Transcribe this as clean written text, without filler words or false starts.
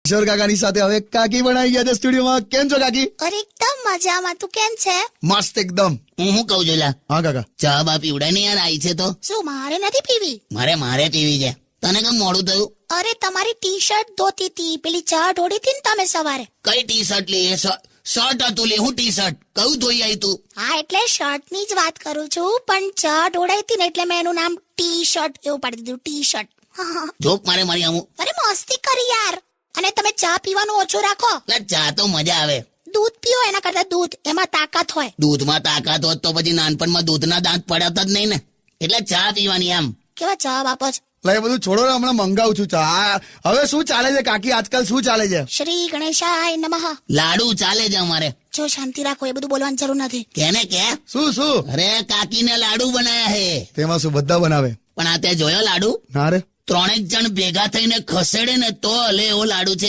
કિશોર કાકાની સાથે હવે કાકી પણ આવી ગયા છે સ્ટુડિયોમાં. કેમ છો કાકી? અરે એકદમ મજામાં. તું કેમ છે? મસ્ત એકદમ. હું કહું છું લા, હા કાકા. ચા બા પીવડાય ને યાર, આવી છે તો. શું મારે નથી પીવી? મારે પીવી છે. તને કેમ મોડું થયું? અરે તમારી ટી શર્ટ ધોતી હતી, પેલી ચા ઢોળી હતી ને તમે સવારે. કઈ ટી શર્ટ લે? શર્ટ હતું લે. હું ટી શર્ટ કયું ધોઈ આવી તું? હા એટલે શર્ટ ની જ વાત કરું છું, પણ ચા ઢોળાઈ હતી ને એટલે મેં એનું નામ ટી શર્ટ એવું પાડી દીધું. T shirt. જોક મારી આમ. અરે મસ્તી કરી યાર. અને તમે ચા પીવાનું ઓછું રાખો. લા, ચા તો મજા આવે. દૂધ પીઓ એના કરતા. દૂધ એમાં તાકાત હોય. દૂધમાં તાકાત હોત તો પછી નાનપણમાં દૂધના દાંત પડ્યા જ નહીં ને. એટલે ચા પીવાની આમ. કેવા ચા બાપો છે. લા, એ બધું છોડો ને, હમણાં મંગાવું છું ચા. હવે શું ચાલે છે કાકી? આજકાલ શું ચાલે છે? શ્રી ગણેશાય નમઃ. લાડુ ચાલે છે અમારે. જો શાંતિ રાખો, એ બધું બોલવાની જરૂર નથી. કેને કે? શું? અરે કાકીને લાડુ બનાયા હે. તેમાં શું બધા બનાવે? પણ આ તે જોયો લાડુ? ના રે. 3 જણ ભેગા થઈને ખસેડે ને તો હલે એવો લાડુ છે.